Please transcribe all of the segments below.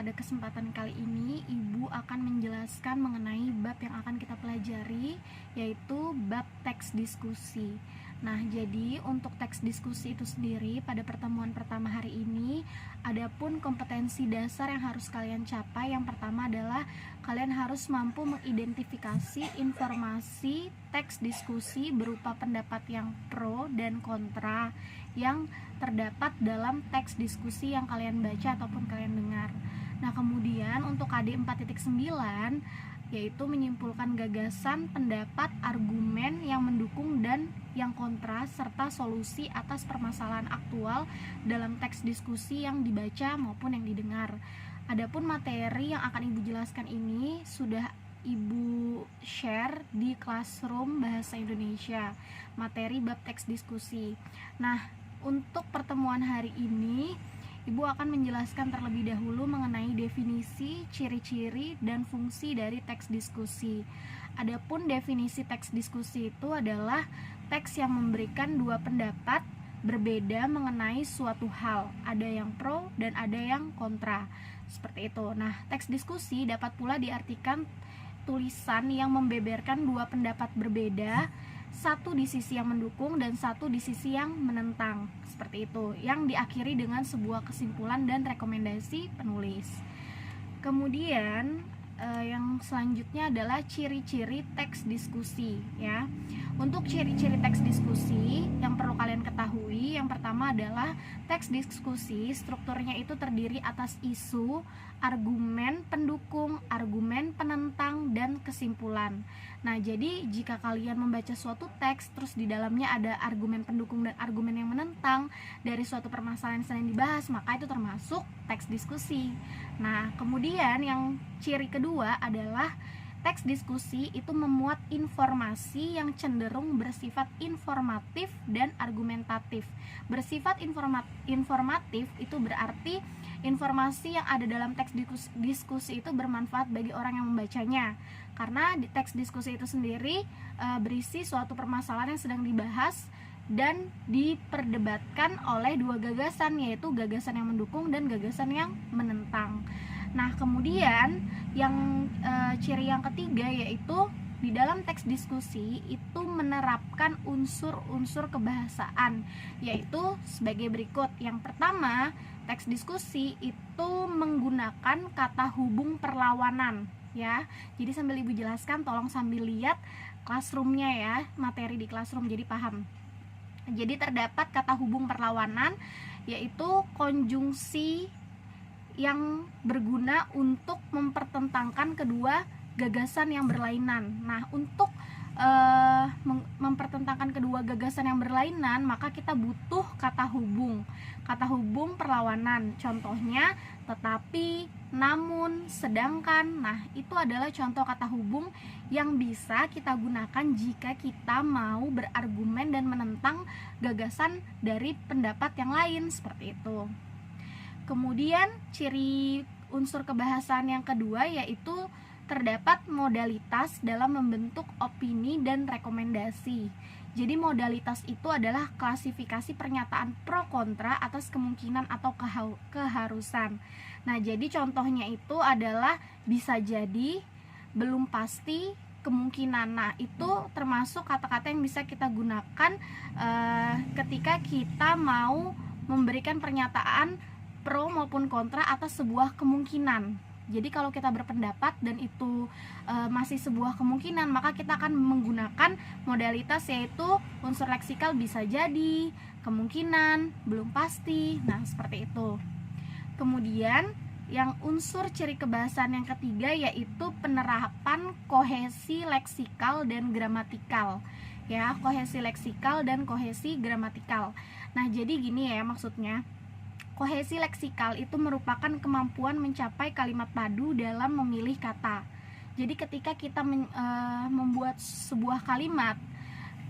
pada kesempatan kali ini Ibu akan menjelaskan mengenai bab yang akan kita pelajari, yaitu bab teks diskusi. Nah, jadi untuk teks diskusi itu sendiri pada pertemuan pertama hari ini, adapun kompetensi dasar yang harus kalian capai. Yang pertama adalah kalian harus mampu mengidentifikasi informasi teks diskusi berupa pendapat yang pro dan kontra yang terdapat dalam teks diskusi yang kalian baca ataupun kalian dengar. Nah, kemudian untuk KD 4.9 yaitu menyimpulkan gagasan, pendapat, argumen yang mendukung dan yang kontra serta solusi atas permasalahan aktual dalam teks diskusi yang dibaca maupun yang didengar. Adapun materi yang akan Ibu jelaskan ini sudah Ibu share di Classroom Bahasa Indonesia, materi bab teks diskusi. Nah, untuk pertemuan hari ini Ibu akan menjelaskan terlebih dahulu mengenai definisi, ciri-ciri, dan fungsi dari teks diskusi. Adapun definisi teks diskusi itu adalah teks yang memberikan dua pendapat berbeda mengenai suatu hal, ada yang pro dan ada yang kontra. Seperti itu. Nah, teks diskusi dapat pula diartikan tulisan yang membeberkan dua pendapat berbeda, satu di sisi yang mendukung dan satu di sisi yang menentang, seperti itu, yang diakhiri dengan sebuah kesimpulan dan rekomendasi penulis. Kemudian yang selanjutnya adalah ciri-ciri teks diskusi, ya. Untuk ciri-ciri teks diskusi yang perlu kalian ketahui, yang pertama adalah teks diskusi strukturnya itu terdiri atas isu, argumen pendukung, argumen penentang, dan kesimpulan. Nah, jadi jika kalian membaca suatu teks terus di dalamnya ada argumen pendukung dan argumen yang menentang dari suatu permasalahan yang sedang dibahas, maka itu termasuk teks diskusi. Nah, kemudian yang ciri kedua adalah teks diskusi itu memuat informasi yang cenderung bersifat informatif dan argumentatif. Bersifat informatif itu berarti informasi yang ada dalam teks diskusi itu bermanfaat bagi orang yang membacanya. Karena di teks diskusi itu sendiri berisi suatu permasalahan yang sedang dibahas dan diperdebatkan oleh dua gagasan, yaitu gagasan yang mendukung dan gagasan yang menentang. Nah, kemudian yang ciri yang ketiga yaitu di dalam teks diskusi itu menerapkan unsur-unsur kebahasaan, yaitu sebagai berikut. Yang pertama, teks diskusi itu menggunakan kata hubung perlawanan, ya. Jadi sambil Ibu jelaskan, tolong sambil lihat classroomnya ya, materi di classroom, jadi paham. Jadi terdapat kata hubung perlawanan, yaitu konjungsi yang berguna untuk mempertentangkan kedua gagasan yang berlainan. Nah, untuk mempertentangkan kedua gagasan yang berlainan, maka kita butuh kata hubung perlawanan. Contohnya tetapi, namun, sedangkan. Nah, itu adalah contoh kata hubung yang bisa kita gunakan jika kita mau berargumen dan menentang gagasan dari pendapat yang lain, seperti itu. Kemudian ciri unsur kebahasaan yang kedua yaitu terdapat modalitas dalam membentuk opini dan rekomendasi. Jadi modalitas itu adalah klasifikasi pernyataan pro kontra atas kemungkinan atau keharusan. Nah, jadi contohnya itu adalah bisa jadi, belum pasti, kemungkinan. Nah, itu termasuk kata-kata yang bisa kita gunakan ketika kita mau memberikan pernyataan pro maupun kontra atas sebuah kemungkinan. Jadi kalau kita berpendapat dan itu masih sebuah kemungkinan, maka kita akan menggunakan modalitas yaitu unsur leksikal bisa jadi, kemungkinan, belum pasti. Nah, seperti itu. Kemudian yang unsur ciri kebahasaan yang ketiga yaitu penerapan kohesi leksikal dan gramatikal. Ya, kohesi leksikal dan kohesi gramatikal. Nah, jadi gini ya maksudnya. Kohesi leksikal itu merupakan kemampuan mencapai kalimat padu dalam memilih kata. Jadi ketika kita membuat sebuah kalimat,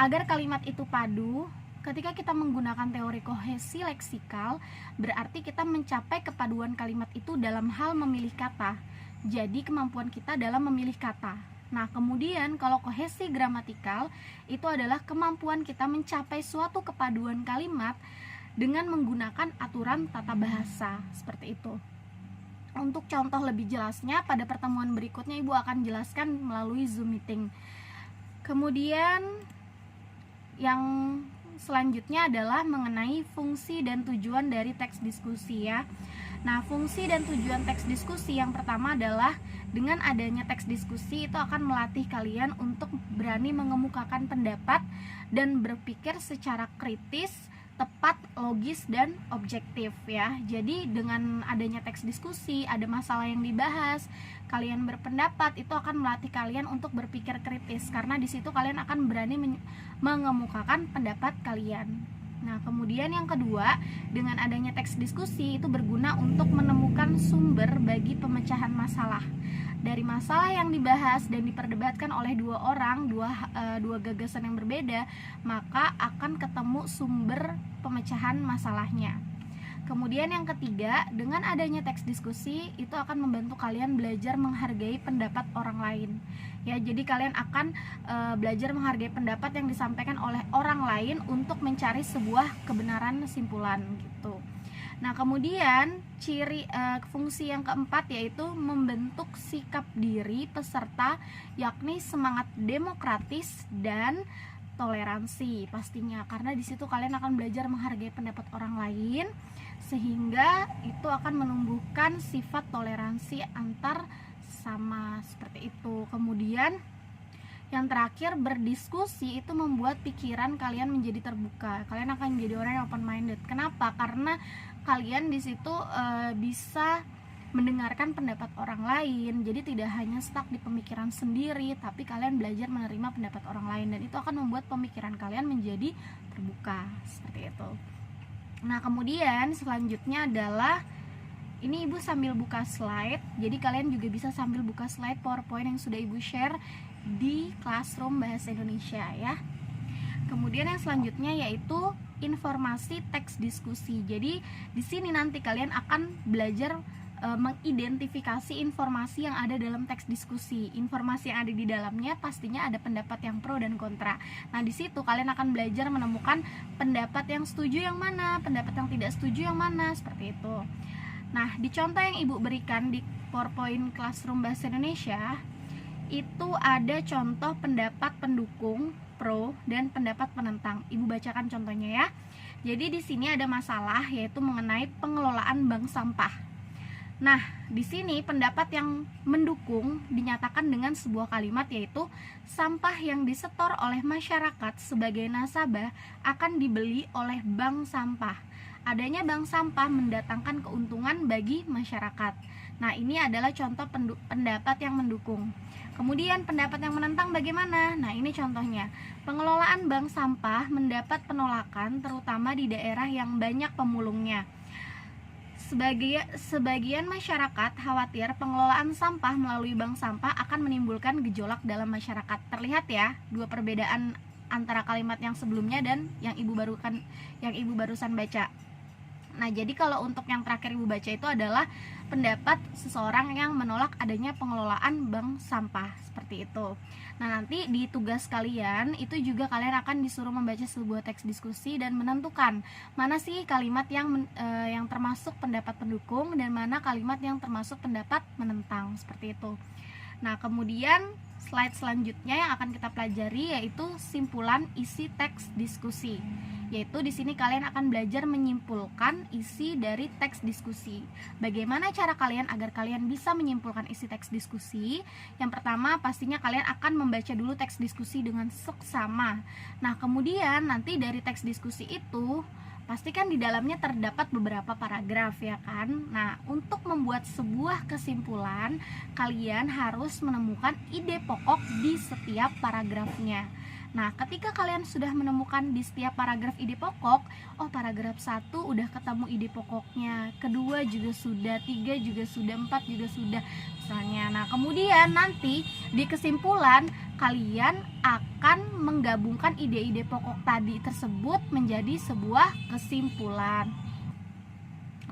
agar kalimat itu padu, ketika kita menggunakan teori kohesi leksikal, berarti kita mencapai kepaduan kalimat itu dalam hal memilih kata. Jadi kemampuan kita dalam memilih kata. Nah, kemudian kalau kohesi gramatikal itu adalah kemampuan kita mencapai suatu kepaduan kalimat dengan menggunakan aturan tata bahasa, seperti itu. untuk contoh lebih jelasnya pada pertemuan berikutnya Ibu akan jelaskan melalui Zoom meeting. Kemudian yang selanjutnya adalah mengenai fungsi dan tujuan dari teks diskusi ya. Nah, fungsi dan tujuan teks diskusi yang pertama adalah dengan adanya teks diskusi itu akan melatih kalian untuk berani mengemukakan pendapat dan berpikir secara kritis, tepat, logis, dan objektif ya. Jadi dengan adanya teks diskusi, ada masalah yang dibahas, kalian berpendapat, itu akan melatih kalian untuk berpikir kritis karena di situ kalian akan berani mengemukakan pendapat kalian. Nah, kemudian yang kedua, dengan adanya teks diskusi itu berguna untuk menemukan sumber bagi pemecahan masalah. Dari masalah yang dibahas dan diperdebatkan oleh dua orang, dua gagasan yang berbeda, maka akan ketemu sumber pemecahan masalahnya. Kemudian yang ketiga, dengan adanya teks diskusi itu akan membantu kalian belajar menghargai pendapat orang lain. Ya, jadi kalian akan belajar menghargai pendapat yang disampaikan oleh orang lain untuk mencari sebuah kebenaran kesimpulan gitu. Nah, kemudian fungsi yang keempat yaitu membentuk sikap diri peserta, yakni semangat demokratis dan toleransi pastinya, karena di situ kalian akan belajar menghargai pendapat orang lain sehingga itu akan menumbuhkan sifat toleransi antar sama seperti itu. Kemudian yang terakhir, berdiskusi itu membuat pikiran kalian menjadi terbuka. Kalian akan menjadi orang yang open minded. Kenapa? Karena kalian di situ bisa mendengarkan pendapat orang lain. Jadi tidak hanya stuck di pemikiran sendiri, tapi kalian belajar menerima pendapat orang lain dan itu akan membuat pemikiran kalian menjadi terbuka seperti itu. Nah, kemudian selanjutnya adalah ini Ibu sambil buka slide. Jadi kalian juga bisa sambil buka slide PowerPoint yang sudah Ibu share di Classroom Bahasa Indonesia ya. Kemudian yang selanjutnya yaitu informasi teks diskusi. Jadi di sini nanti kalian akan belajar mengidentifikasi informasi yang ada dalam teks diskusi. Informasi yang ada di dalamnya pastinya ada pendapat yang pro dan kontra. Nah, di situ kalian akan belajar menemukan pendapat yang setuju yang mana, pendapat yang tidak setuju yang mana, seperti itu. Nah, di contoh yang Ibu berikan di PowerPoint Classroom Bahasa Indonesia, itu ada contoh pendapat pendukung, pro, dan pendapat penentang. Ibu bacakan contohnya ya. Jadi di sini ada masalah yaitu mengenai pengelolaan bank sampah. Nah, di sini pendapat yang mendukung dinyatakan dengan sebuah kalimat yaitu sampah yang disetor oleh masyarakat sebagai nasabah akan dibeli oleh bank sampah. Adanya bank sampah mendatangkan keuntungan bagi masyarakat. Nah, ini adalah contoh pendapat yang mendukung. Kemudian pendapat yang menentang bagaimana? Nah, ini contohnya. Pengelolaan bank sampah mendapat penolakan terutama di daerah yang banyak pemulungnya. Sebagian masyarakat khawatir pengelolaan sampah melalui bank sampah akan menimbulkan gejolak dalam masyarakat. Terlihat ya, dua perbedaan antara kalimat yang sebelumnya dan yang ibu barusan baca. Nah, jadi kalau untuk yang terakhir Ibu baca itu adalah pendapat seseorang yang menolak adanya pengelolaan bank sampah, seperti itu. Nah, nanti di tugas kalian itu juga kalian akan disuruh membaca sebuah teks diskusi dan menentukan mana sih kalimat yang termasuk pendapat pendukung dan mana kalimat yang termasuk pendapat menentang, seperti itu. Nah, kemudian slide selanjutnya yang akan kita pelajari yaitu simpulan isi teks diskusi. Yaitu di sini kalian akan belajar menyimpulkan isi dari teks diskusi. Bagaimana cara kalian agar kalian bisa menyimpulkan isi teks diskusi? Yang pertama, pastinya kalian akan membaca dulu teks diskusi dengan seksama. Nah, kemudian nanti dari teks diskusi itu pastikan di dalamnya terdapat beberapa paragraf ya kan. Nah, untuk membuat sebuah kesimpulan, kalian harus menemukan ide pokok di setiap paragrafnya. Nah, ketika kalian sudah menemukan di setiap paragraf ide pokok, oh paragraf 1 udah ketemu ide pokoknya, kedua juga sudah, 3 juga sudah, 4 juga sudah misalnya. Nah, kemudian nanti di kesimpulan kalian akan menggabungkan ide-ide pokok tadi tersebut menjadi sebuah kesimpulan.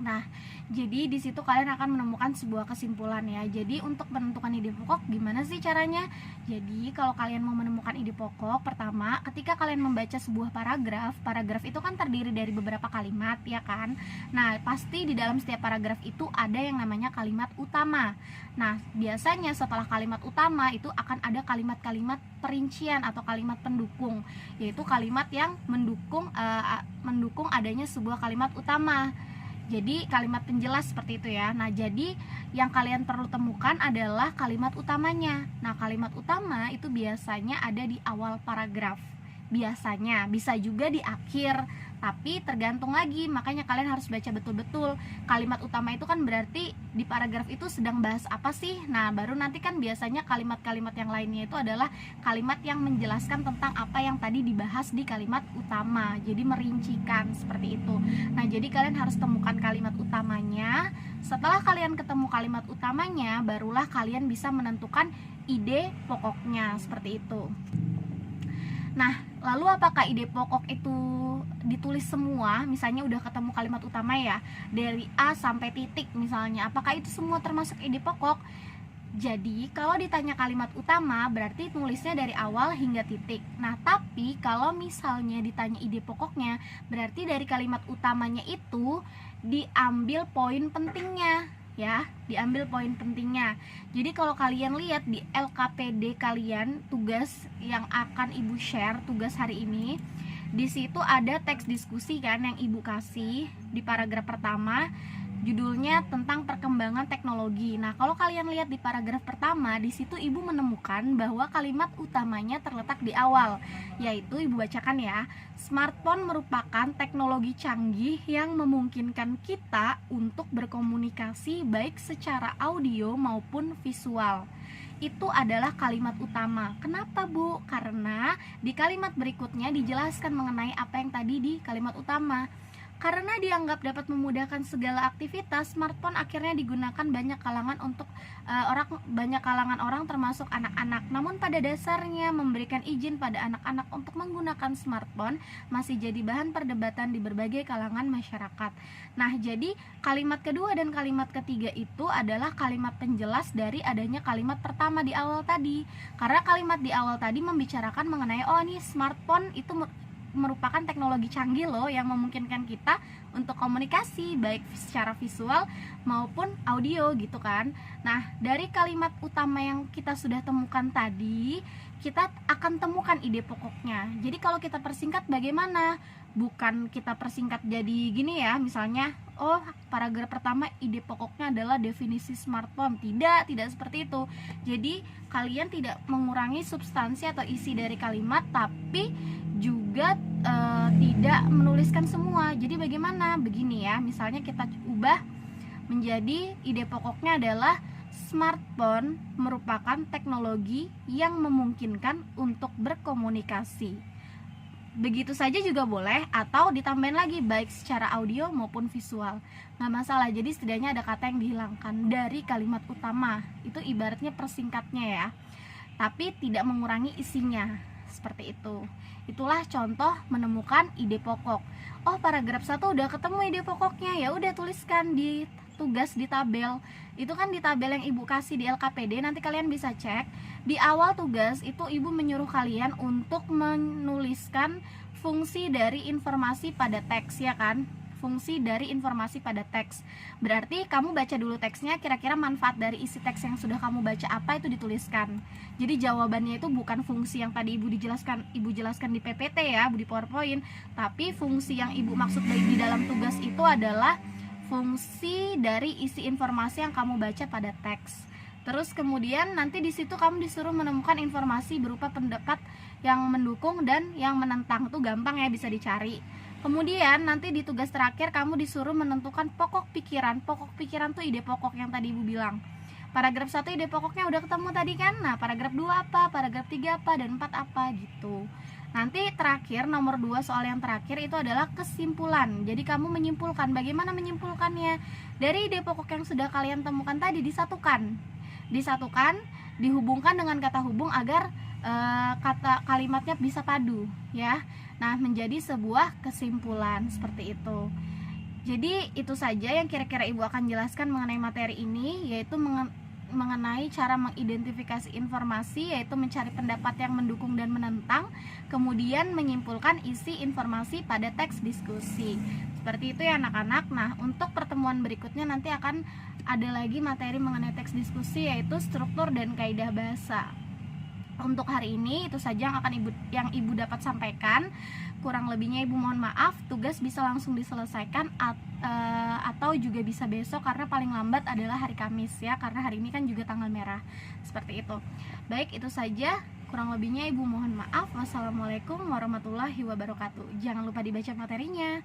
Nah, jadi di situ kalian akan menemukan sebuah kesimpulan ya. Jadi untuk menentukan ide pokok gimana sih caranya? Jadi kalau kalian mau menemukan ide pokok, pertama ketika kalian membaca sebuah paragraf itu kan terdiri dari beberapa kalimat ya kan. Nah, pasti di dalam setiap paragraf itu ada yang namanya kalimat utama. Nah, biasanya setelah kalimat utama itu akan ada kalimat-kalimat perincian atau kalimat pendukung, yaitu kalimat yang mendukung adanya sebuah kalimat utama. Jadi kalimat penjelas seperti itu ya. Nah, jadi yang kalian perlu temukan adalah kalimat utamanya. Nah, kalimat utama itu biasanya ada di awal paragraf. Biasanya, bisa juga di akhir, tapi tergantung lagi. Makanya kalian harus baca betul-betul. Kalimat utama itu kan berarti di paragraf itu sedang bahas apa sih? Nah, baru nanti kan biasanya kalimat-kalimat yang lainnya itu adalah kalimat yang menjelaskan tentang apa yang tadi dibahas di kalimat utama. Jadi merincikan seperti itu. Nah, jadi kalian harus temukan kalimat utamanya. Setelah kalian ketemu kalimat utamanya, barulah kalian bisa menentukan ide pokoknya seperti itu. Nah, lalu apakah ide pokok itu ditulis semua? Misalnya udah ketemu kalimat utama ya, dari A sampai titik misalnya. Apakah itu semua termasuk ide pokok? Jadi, kalau ditanya kalimat utama, berarti tulisnya dari awal hingga titik. Nah, tapi kalau misalnya ditanya ide pokoknya, berarti dari kalimat utamanya itu diambil poin pentingnya. Ya, diambil poin pentingnya. Jadi kalau kalian lihat di LKPD kalian, tugas yang akan Ibu share, tugas hari ini, di situ ada teks diskusi kan yang Ibu kasih di paragraf pertama, judulnya tentang perkembangan teknologi. Nah, kalau kalian lihat di paragraf pertama, di situ Ibu menemukan bahwa kalimat utamanya terletak di awal, yaitu Ibu bacakan ya. Smartphone merupakan teknologi canggih yang memungkinkan kita untuk berkomunikasi baik secara audio maupun visual. Itu adalah kalimat utama. Kenapa, Bu? Karena di kalimat berikutnya dijelaskan mengenai apa yang tadi di kalimat utama. Karena dianggap dapat memudahkan segala aktivitas, smartphone akhirnya digunakan banyak kalangan orang termasuk anak-anak. Namun pada dasarnya memberikan izin pada anak-anak untuk menggunakan smartphone masih jadi bahan perdebatan di berbagai kalangan masyarakat. Nah, jadi kalimat kedua dan kalimat ketiga itu adalah kalimat penjelas dari adanya kalimat pertama di awal tadi. Karena kalimat di awal tadi membicarakan mengenai ini smartphone itu merupakan teknologi canggih loh yang memungkinkan kita untuk komunikasi baik secara visual maupun audio gitu kan. Nah, dari kalimat utama yang kita sudah temukan tadi, kita akan temukan ide pokoknya. Jadi kalau kita persingkat bagaimana? Bukan kita persingkat jadi gini ya, misalnya paragraf pertama ide pokoknya adalah definisi smartphone. Tidak seperti itu. Jadi kalian tidak mengurangi substansi atau isi dari kalimat, tapi juga tidak menuliskan semua. Jadi bagaimana? Begini ya, misalnya kita ubah menjadi ide pokoknya adalah smartphone merupakan teknologi yang memungkinkan untuk berkomunikasi. Begitu saja juga boleh, atau ditambahin lagi baik secara audio maupun visual. Nggak masalah, jadi setidaknya ada kata yang dihilangkan dari kalimat utama. Itu ibaratnya persingkatnya ya, tapi tidak mengurangi isinya. Seperti itu. Itulah contoh menemukan ide pokok. Paragraf 1 udah ketemu ide pokoknya, ya udah tuliskan di tugas di tabel. Itu kan di tabel yang Ibu kasih di LKPD, nanti kalian bisa cek. Di awal tugas itu Ibu menyuruh kalian untuk menuliskan fungsi dari informasi pada teks ya kan? Fungsi dari informasi pada teks. Berarti kamu baca dulu teksnya, kira-kira manfaat dari isi teks yang sudah kamu baca apa, itu dituliskan. Jadi jawabannya itu bukan fungsi yang tadi Ibu jelaskan di PPT ya, di PowerPoint, tapi fungsi yang Ibu maksud di dalam tugas itu adalah fungsi dari isi informasi yang kamu baca pada teks. Terus kemudian nanti di situ kamu disuruh menemukan informasi berupa pendapat yang mendukung dan yang menentang. Itu gampang ya, bisa dicari. Kemudian nanti di tugas terakhir kamu disuruh menentukan pokok pikiran. Pokok pikiran tuh ide pokok yang tadi Ibu bilang. Paragraf 1 ide pokoknya udah ketemu tadi kan. Nah, paragraf 2 apa, paragraf 3 apa, dan 4 apa gitu. Nanti terakhir nomor 2 soal yang terakhir itu adalah kesimpulan. Jadi kamu menyimpulkan. Bagaimana menyimpulkannya? Dari ide pokok yang sudah kalian temukan tadi disatukan, dihubungkan dengan kata hubung agar kata kalimatnya bisa padu ya. Nah, menjadi sebuah kesimpulan seperti itu. Jadi itu saja yang kira-kira Ibu akan jelaskan mengenai materi ini, yaitu mengenai cara mengidentifikasi informasi, yaitu mencari pendapat yang mendukung dan menentang, kemudian menyimpulkan isi informasi pada teks diskusi. Seperti itu ya anak-anak. Nah, untuk pertemuan berikutnya nanti akan ada lagi materi mengenai teks diskusi, yaitu struktur dan kaidah bahasa. Untuk hari ini itu saja yang ibu dapat sampaikan. Kurang lebihnya ibu mohon maaf. Tugas bisa langsung diselesaikan atau juga bisa besok, karena paling lambat adalah hari Kamis ya, karena hari ini kan juga tanggal merah. Seperti itu. Baik, itu saja. Kurang lebihnya ibu mohon maaf. Wassalamualaikum warahmatullahi wabarakatuh. Jangan lupa dibaca materinya.